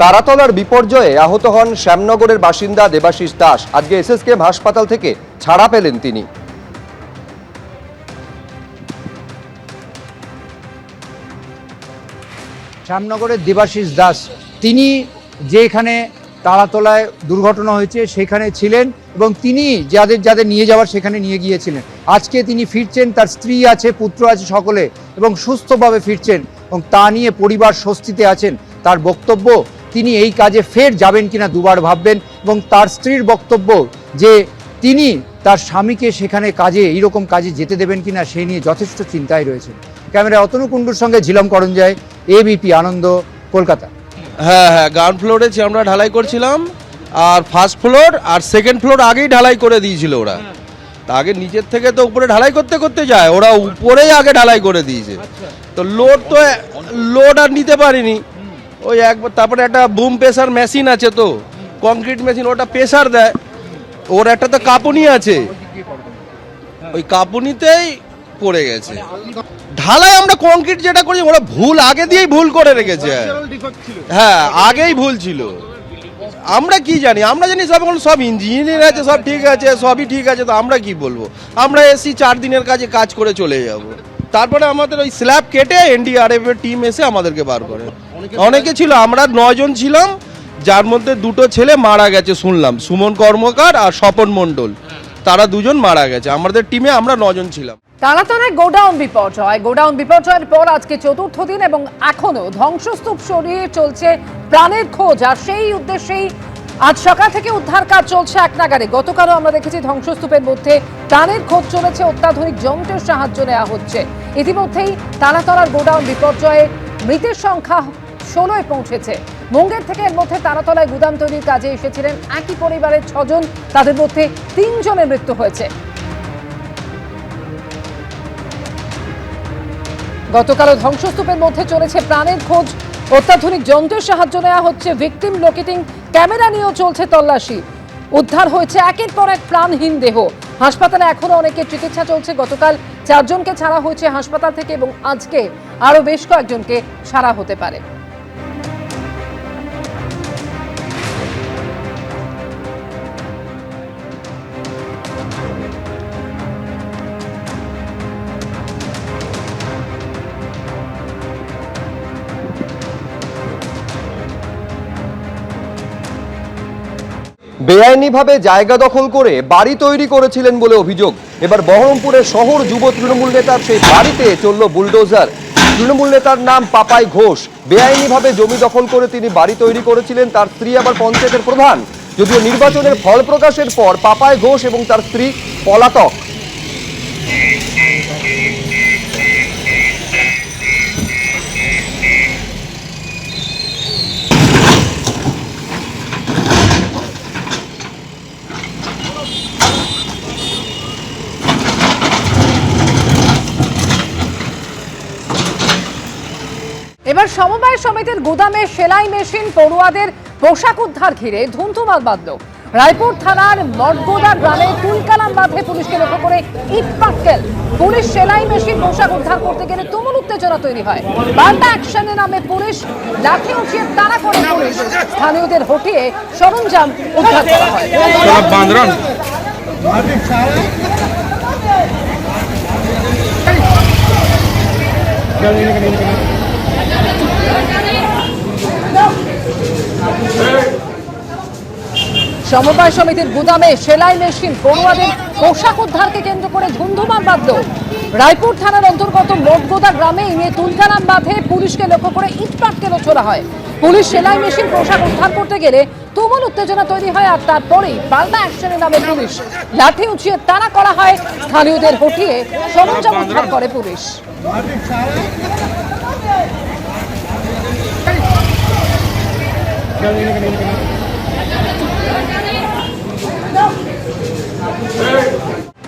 তারাতলার বিপর্যয়ে আহত হন শ্যামনগরের বাসিন্দা দেবাশিস দাস। আজকে এসএসকেএম হাসপাতাল থেকে ছাড়া পেলেন তিনি। শ্যামনগরের দেবাশিস দাস তিনি যেখানে তারাতলায় দুর্ঘটনা হয়েছে সেখানে ছিলেন এবং তিনি যাদের নিয়ে যাওয়ার সেখানে নিয়ে গিয়েছিলেন। আজকে তিনি ফিরছেন, তার স্ত্রী আছে, পুত্র আছে, সকলে এবং সুস্থভাবে ফিরছেন এবং তা নিয়ে পরিবার স্বস্তিতে আছেন। তার বক্তব্য তিনি এই কাজে ফের যাবেন কিনা দুবার ভাববেন এবং তার স্ত্রীর বক্তব্য যে তিনি তার স্বামীকে সেখানে এইরকম কাজে যেতে দেবেন কিনা সেই নিয়ে যথেষ্ট চিন্তায় রয়েছেন। ক্যামেরায় অতনু কুণ্ডুর সঙ্গে ঝিলম করঞ্জয়, এবিপি আনন্দ, কলকাতা। হ্যাঁ, গ্রাউন্ড ফ্লোরে আমরা ঢালাই করছিলাম, আর ফার্স্ট ফ্লোর আর সেকেন্ড ফ্লোর আগেই ঢালাই করে দিয়েছিল ওরা। তা আগে নিচের থেকে তো উপরে ঢালাই করতে করতে যায়, ওরা উপরেই আগে ঢালাই করে দিয়েছে। তো লোড আর নিতে পারিনি ওই একবার। তারপরে একটা বুম প্রেসার মেশিন আছে, তো কংক্রিট মেশিন, ওটা প্রেসার দেয়। ওর একটা তো কাঁপুনি আছে, ওই কাঁপুনিতেই পড়ে গেছে। ঢালাই আমরা কংক্রিট যেটা করি ওরা ভুল আগে দিয়েই ভুল করে রেখেছে। হ্যাঁ, আগেই ভুল ছিল। আমরা কি জানি? আমরা জানি সব ইঞ্জিনিয়ার আছে, সব ঠিক আছে, সবই ঠিক আছে। তো আমরা কি বলবো? আমরা এসি 4 দিনের কাজে কাজ করে চলে যাব। তারপরে আমাদের ওই স্ল্যাব কেটে এনডিআরএফ এর টিম এসে আমাদেরকে বার করে। অনেকে ছিল, আমরা 9 জন ছিলাম, যার মধ্যে 2টো ছেলে মারা গেছে শুনলাম, সুমন কর্মকার আর স্বপন মণ্ডল। তারা 2 জন মারা গেছে। আমাদের টিমে আমরা 9 জন ছিলাম। তারাতলায় গোডাউন বিপর্যয়ের পর আজকে চতুর্থ দিন এবং এখনো ধ্বংসস্তূপ সরিয়ে চলছে প্রাণের খোঁজ। আর সেই উদ্দেশ্যেই আজ সকাল থেকে উদ্ধার কাজ চলছে একনাগাড়ে। গতকালও আমরা দেখেছি ধ্বংসস্তূপের মধ্যে প্রাণের খোঁজ চলেছে, অত্যাধুনিক যন্ত্রের সাহায্য নেওয়া হচ্ছে। ইতিমধ্যেই তারাতলার গোডাউন বিপর্যয়ে মৃতের সংখ্যা 16-এ পৌঁছেছে। মুঙ্গের থেকে এর মধ্যে তারাতলায় গুদাম তৈরির কাজে এসেছিলেন একই পরিবারের 6 জন, তাদের মধ্যে 3 জনের মৃত্যু হয়েছে। গতকালও ধ্বংসস্তূপের মধ্যে চলেছে প্রাণের খোঁজ, অত্যাধুনিক যন্ত্রের সাহায্য নেওয়া হচ্ছে। ভিকটিম লোকেটিং ক্যামেরা নিয়েও চলছে তল্লাশি। উদ্ধার হয়েছে একের পর এক প্রাণহীন দেহ। হাসপাতালে এখনো অনেকের চিকিৎসা চলছে। গতকাল 4 জনকে ছাড়া হয়েছে হাসপাতাল থেকে এবং আজকে আরো বেশ কয়েকজনকে ছাড়া হতে পারে। বেআইনিভাবে জায়গা দখল করে বাড়ি তৈরি করেছিলেন বলে অভিযোগ। এবার বহরমপুরের শহর যুব তৃণমূল নেতার সেই বাড়িতে চলল বুলডোজার। তৃণমূল নেতার নাম পাপাই ঘোষ। বেআইনিভাবে জমি দখল করে তিনি বাড়ি তৈরি করেছিলেন। তার স্ত্রী আবার পঞ্চায়েতের প্রধান। যদিও নির্বাচনের ফল প্রকাশের পর পাপাই ঘোষ এবং তার স্ত্রী পলাতক। এবার সমবায় সমিতির গুদামে সেলাই মেশিন পড়ুয়াদের পোশাক উদ্ধার ঘিরে ধুমধুমাল বাঁধল। রায়পুর থানার মঠগোদা গ্রামে তুলকালাম বাঁধে পুলিশকে লক্ষ্য করে ইট পাটকেল। পুলিশ সেলাই মেশিন পোশাক উদ্ধার করতে গেলে তুমুল উত্তেজনা তৈরি হয়। পাল্টা অ্যাকশনে নামে পুলিশ, লাঠি উঠিয়ে তাড়া করে পুলিশ। স্থানীয়দের হটিয়ে সরঞ্জাম উদ্ধার করা হয়। সমবায় সমিতির গুদামে সেলাই মেশিন পড়ুয়াদের পোশাক উদ্ধারকে কেন্দ্র করে ধুমধুমাল বাঁধল। রায়পুর থানার অন্তর্গত মঠগোদা গ্রামে ইনি তুলকালাম বাঁধে পুলিশকে লক্ষ্য করে ইট পাটকেল ছোড়া হয়। পুলিশ সেলাই মেশিন পোশাক উদ্ধার করতে গেলে তুমুল উত্তেজনা তৈরি হয়। আর তারপরেই পাল্টা অ্যাকশনে নামে পুলিশ, লাঠি উঁচিয়ে তাড়া করা হয়। স্থানীয়দের হটিয়ে সরঞ্জাম উদ্ধার করে পুলিশ।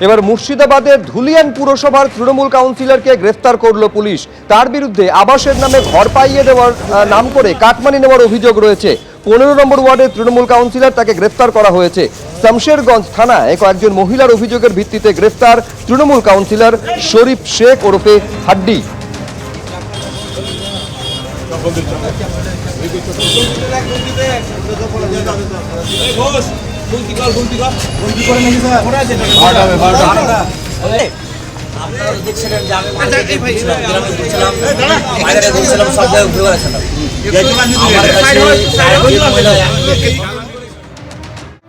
এবার মুর্শিদাবাদের ধুলিয়ান পুরসভার তৃণমূল কাউন্সিলরকে গ্রেফতার করলো পুলিশ। তার বিরুদ্ধে আবাসের নামে ঘর পাইয়ে দেওয়ার নাম করে কাটমানি নেওয়ার অভিযোগ রয়েছে। 15 নম্বর ওয়ার্ডের তৃণমূল কাউন্সিলর, তাকে গ্রেফতার করা হয়েছে। শামশেরগঞ্জ থানায় কয়েকজন মহিলার অভিযোগের ভিত্তিতে গ্রেফতার তৃণমূল কাউন্সিলর শরীফ শেখ ওরফে হাড্ডি। আপনারা দেখছিলেন যে আমি মার্কেটে ঘুরছিলাম, গ্রামে ঘুরছিলাম, বাজারে ঘুরছিলাম, সব জায়গায় ঘুরে বেড়াচ্ছিলাম। আমার কাছে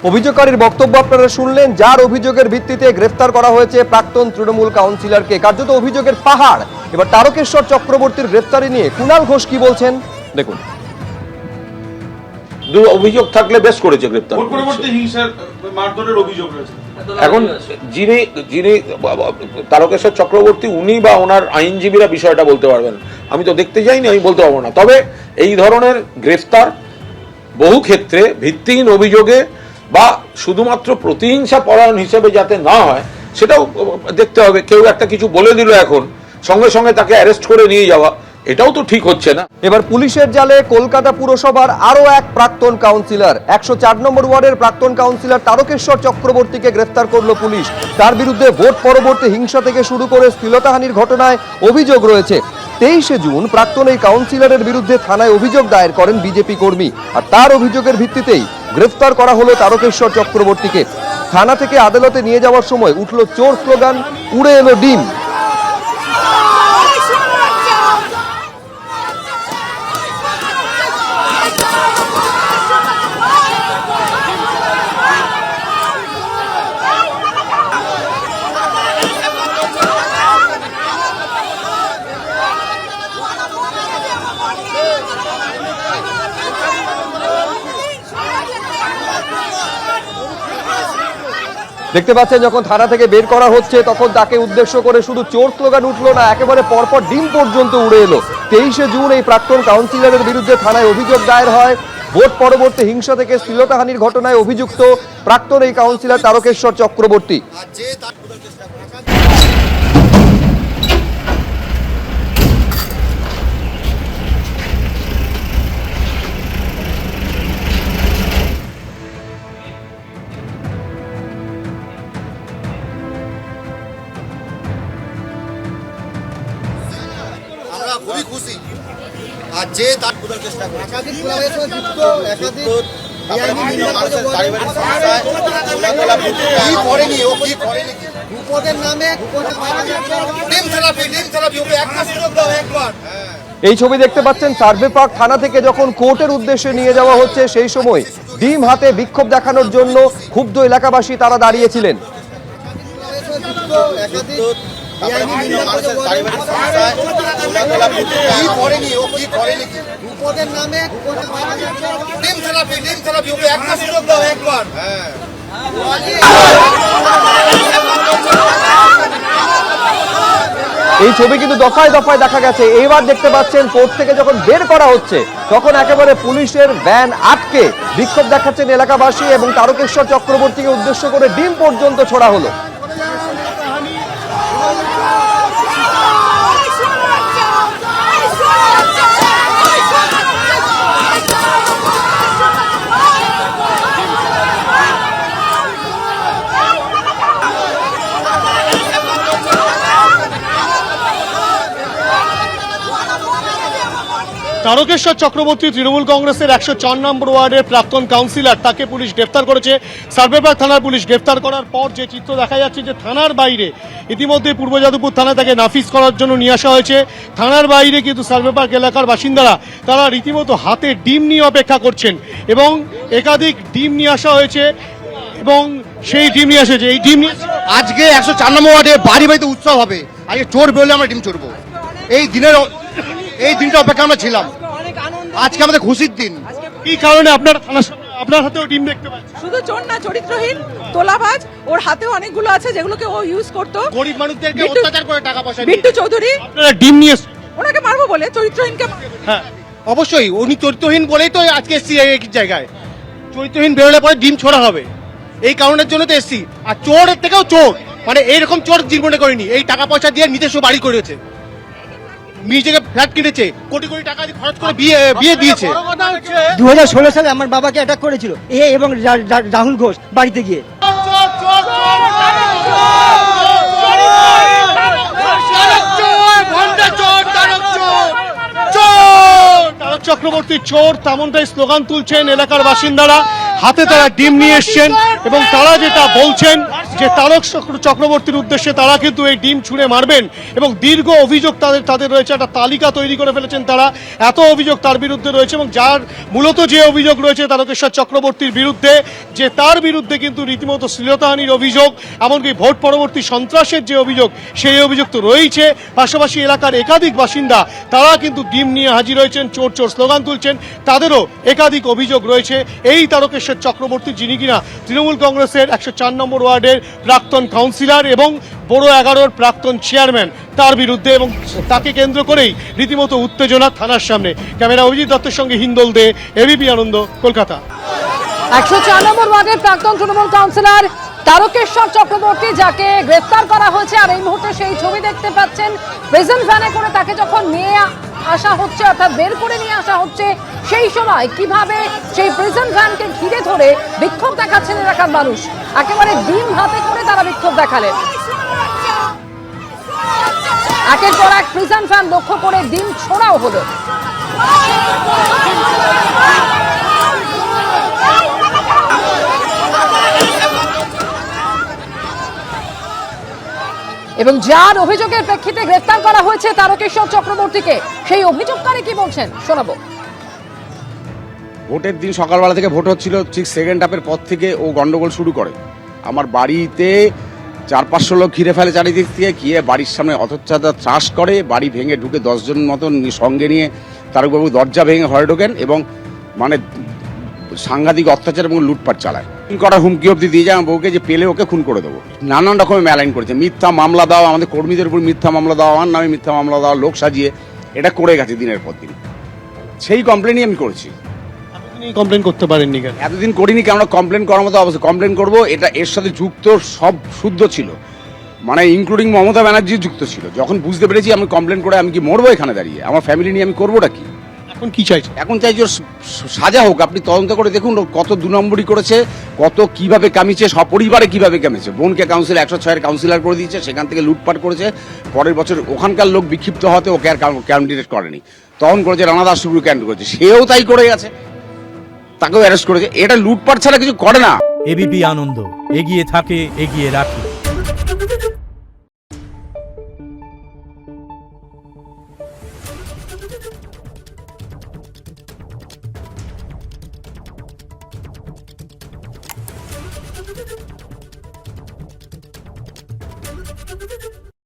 অভিযোগকারীর বক্তব্য আপনারা শুনলেন, যার অভিযোগের ভিত্তিতে গ্রেফতার করা হয়েছে প্রাক্তন তৃণমূল কাউন্সিলরকে। কার্যত অভিযোগের পাহাড়। এবার তারকেশ্বর চক্রবর্তীর গ্রেফতারি নিয়ে কুণাল ঘোষ কি বলছেন দেখুন। অভিযোগ থাকলে বেশ করেছে গ্রেপ্তার। পরবর্তী হিংসার মারধরের অভিযোগ রয়েছে। এখন যিনি যিনি তারকেশ্বর চক্রবর্তী উনি বা ওনার আইনজীবীরা বিষয়টা বলতে পারবেন। আমি তো দেখতে যাইনি, আমি বলতে পারবো না। তবে এই ধরনের গ্রেফতার বহু ক্ষেত্রে ভিত্তিহীন অভিযোগে বা শুধুমাত্র প্রতিহিংসা পরায়ণ হিসেবে যাতে না হয় সেটাও দেখতে হবে। কেউ একটা কিছু বলে দিল, এখন সঙ্গে সঙ্গে তাকে অ্যারেস্ট করে নিয়ে যাওয়া, এটাও তো ঠিক হচ্ছে না। এবার পুলিশের জালে কলকাতা পুরসভার আরো এক প্রাক্তন কাউন্সিলর, 104 নম্বর ওয়ার্ডের প্রাক্তন কাউন্সিলর তারকেশ্বর চক্রবর্তীকে গ্রেফতার করলো পুলিশ। তার বিরুদ্ধে ভোট পরবর্তী হিংসা থেকে শুরু করে শ্লীলতাহানির ঘটনায় অভিযোগ রয়েছে। 23শে জুন প্রাক্তন এই কাউন্সিলরের বিরুদ্ধে থানায় অভিযোগ দায়ের করেন বিজেপি কর্মী, আর তার অভিযোগের ভিত্তিতেই গ্রেফতার করা হলো তারকেশ্বর চক্রবর্তীকে। থানা থেকে আদালতে নিয়ে যাওয়ার সময় উঠল চোর স্লোগান, উড়ে এলো ডিম। দেখতে পাচ্ছেন যখন থানা থেকে বের করা হচ্ছে তখন তাকে উদ্দেশ্য করে শুধু চোর স্লোগান উঠলো না, একেবারে পরপর ডিম পর্যন্ত উড়ে এলো। 23শে জুন এই প্রাক্তন কাউন্সিলরের বিরুদ্ধে থানায় অভিযোগ দায়ের হয়। ভোট পরবর্তী হিংসা থেকে শ্লীলতাহানির ঘটনায় অভিযুক্ত প্রাক্তন এই কাউন্সিলর তারকেশ্বর চক্রবর্তী। আমরা খুবই খুশি। আর যে তার খোঁজার চেষ্টা করছে একাধিক ক্লাবের সাথে যুক্ত, একাধিক মানুষের পারিবারিক সমস্যায় কি করেনি, ও কি করেনি, রূপদের নামে ডিম থেরাপি ওকে একটা সুযোগ দাও একবার। এই ছবি দেখতে পাচ্ছেন সার্ভে পার্ক থানা থেকে যখন কোর্টের উদ্দেশ্যে নিয়ে যাওয়া হচ্ছে সেই সময় ডিম হাতে বিক্ষোভ দেখানোর জন্য ক্ষুব্ধ এলাকাবাসী তারা দাঁড়িয়েছিলেন। মানুষের পারিবারিক সমস্যায় কি করেনি, ও কি করেনি, রূপদের নামে ডিম থেরাপি ওকে একটা সুযোগ দাও একবার। এই ছবি কিন্তু দফায় দফায় দেখা গেছে। এইবার দেখতে পাচ্ছেন কোর্ট থেকে যখন বের করা হচ্ছে তখন একেবারে পুলিশের ভ্যান আটকে বিক্ষোভ দেখাচ্ছেন এলাকাবাসী এবং তারকেশ্বর চক্রবর্তীকে উদ্দেশ্য করে ডিম পর্যন্ত ছোড়া হলো। তারকেশ্বর চক্রবর্তী তৃণমূল কংগ্রেসের 104 নম্বর ওয়ার্ডের প্রাক্তন কাউন্সিলর, তাকে পুলিশ গ্রেফতার করেছে। সার্ভেপাড় থানার পুলিশ গ্রেফতার করার পর যে চিত্র দেখা যাচ্ছে যে থানার বাইরে ইতিমধ্যে পূর্ব যাদবপুর থানায় তাকে নাফিস করার জন্য নিয়ে আসা হয়েছে। থানার বাইরে কিন্তু সার্ভেপাড় এলাকার বাসিন্দারা তারা রীতিমতো হাতে ডিম নিয়ে অপেক্ষা করছেন এবং একাধিক ডিম নিয়ে আসা হয়েছে এবং সেই ডিম নিয়ে এসেছে। এই ডিম আজকে 104 নম্বর ওয়ার্ডে বাড়ি বাড়িতে উৎসব হবে। আজকে চোর বেরোলে আমরা ডিম চড়বো। এই দিনটা অপেক্ষা আমরা ছিলাম। আজকে আমাদের খুশির দিন। কি কারণে আপনার হাতেও ডিম দেখতে পাচ্ছি? শুধু চোর না, চরিত্রহীন, তোলাবাজ, ওর হাতেও অনেকগুলো আছে যেগুলোকে ও ইউজ করতো। গরিব মানুষদেরকে অত্যাচার করে টাকা পয়সা নিয়ে। বিট্টু চৌধুরী আপনারা ডিম নিয়ে ওনাকে মারবো বলে চরিত্রহীনকে। হ্যাঁ অবশ্যই উনি চরিত্রহীন বলেই তো আজকে এসছি এই জায়গায়। চরিত্রহীন বেরোলে পরে ডিম ছোড়া হবে, এই কারণের জন্য তো এসছি। আর চোরের থেকেও চোর, মানে এইরকম চোর জীবনে করেনি। এই টাকা পয়সা দিয়ে নিজস্ব বাড়ি করেছে, নিজেকে ফ্ল্যাট কিনেছে, কোটি কোটি টাকা খরচ করে বিয়ে দিয়েছে। 2016 সালে আমার বাবাকে অ্যাটাক করেছিল এবং রাহুল ঘোষ বাড়িতে গিয়ে। চক্রবর্তী চোর, তেমনটাই স্লোগান তুলছেন এলাকার বাসিন্দারা। হাতে তারা ডিম নিয়ে এসছেন এবং তারা যেটা বলছেন যে তারক চক্রবর্তীর উদ্দেশ্যে তারা কিন্তু এই ডিম ছুঁড়ে মারবেন এবং দীর্ঘ অভিযোগ তাদের রয়েছে। একটা তালিকা তৈরি করে ফেলেছেন তারা, এত অভিযোগ তার বিরুদ্ধে রয়েছে এবং যার মূলত যে অভিযোগ রয়েছে তারকেশ্বর চক্রবর্তীর বিরুদ্ধে, যে তার বিরুদ্ধে কিন্তু রীতিমতো শ্লীলতাহানির অভিযোগ, এমনকি ভোট পরবর্তী সন্ত্রাসের যে অভিযোগ সেই অভিযোগ তো রয়েছে। পাশাপাশি এলাকার একাধিক বাসিন্দা তারা কিন্তু ডিম নিয়ে হাজির হয়েছেন, চোর চোর স্লোগান তুলছেন, তাদেরও একাধিক অভিযোগ রয়েছে এই তারকেশ্বর চক্রবর্তী, যিনি কিনা তৃণমূল কংগ্রেসের 104 নম্বর ওয়ার্ডের প্রাক্তন কাউন্সিলর এবং বড় 11-র প্রাক্তন চেয়ারম্যান, তার বিরুদ্ধে, এবং তাকে কেন্দ্র করেই রীতিমতো উত্তেজনা থানার সামনে। ক্যামেরা অভিজিৎ দত্তের সঙ্গে হিন্দল দে, এবিপি আনন্দ, কলকাতা। 104 নম্বর ওয়ার্ডের প্রাক্তন তৃণমূল কাউন্সিলর তারকেশ্বর চক্রবর্তী, যাকে গ্রেফতার করা হয়েছে। আর এই মুহূর্তে সেই ছবি দেখতে পাচ্ছেন, প্রিজন ভ্যানে করে তাকে যখন নিয়ে আসা হচ্ছে, অর্থাৎ বের করে নিয়ে আসা হচ্ছে, সেই সময় কিভাবে সেই প্রিজন ভ্যানকে ঘিরে ধরে বিক্ষোভ দেখাচ্ছেন এলাকার মানুষ। একেবারে ডিম হাতে করে তারা বিক্ষোভ দেখালেন। একের পর এক প্রিজন ভ্যান লক্ষ্য করে ডিম ছোড়াও হলো। এবং যার অভিযোগের প্রেক্ষিতে গ্রেফতার করা হয়েছে তারকেশ্বর চক্রবর্তীকে, সেই অভিযোগকারী কি বলছেন শোনাবো। ভোটের দিন সকালবেলা থেকে ভোট হচ্ছিল, ঠিক সেকেন্ড হাফের পর থেকে ও গন্ডগোল শুরু করে। আমার বাড়িতে 400-500 লোক ঘিরে ফেলে চারিদিক থেকে, গিয়ে বাড়ির সামনে অতচ্ছাদা ত্রাস করে, বাড়ি ভেঙে ঢুকে 10 জন মতন সঙ্গে নিয়ে তারকবাবু দরজা ভেঙে ঘরে ঢোকেন এবং মানে সাংঘাতিক অত্যাচার এবং লুটপাট চালায়। খুন করার হুমকি অবধি দিয়ে যায় আমার বউকে, যে পেলে ওকে খুন করে দেবো। নানান রকমের মেলাইন করেছে, মিথ্যা মামলা দেওয়া, আমাদের কর্মীদের উপর মিথ্যা মামলা দেওয়া, আমার নামে মিথ্যা মামলা দেওয়া, লোক সাজিয়ে এটা করে গেছে দিনের পর দিন। সেই কমপ্লেনই আমি করেছি। কমপ্লেন করতে পারেননি কেন? এতদিন করিনি, কেন কমপ্লেন করার মতো অবস্থা। কমপ্লেন করবো, এটা এর সাথে যুক্ত সব শুদ্ধ ছিল, মানে ইনক্লুডিং মমতা ব্যানার্জি যুক্ত ছিল। যখন বুঝতে পেরেছি আমি কমপ্লেন করে আমি কি মরবো এখানে দাঁড়িয়ে, আমার ফ্যামিলি নিয়ে আমি করবোটা কি? এখন কি চাইছে? এখন চাইছি ওর সাজা হোক। আপনি তদন্ত করে দেখুন ও কত 2 নম্বরই করেছে, কত কিভাবে কামিয়েছে, সপরিবারে কিভাবে কামিয়েছে। বোনকে কাউন্সিল 106-এর কাউন্সিলর করে দিয়েছে, সেখান থেকে লুটপাট করেছে। পরের বছর ওখানকার লোক বিক্ষিপ্ত হতে ওকে আর ক্যান্ডিডেট করেনি, তখন করেছে রানা দাস শুভ্রু ক্যান্ডিডেট করেছে, সেও তাই করে গেছে, তাকেও অ্যারেস্ট করেছে। এটা লুটপাট ছাড়া কিছু করে না। এবিপি আনন্দ, এগিয়ে থাকে, এগিয়ে রাখে।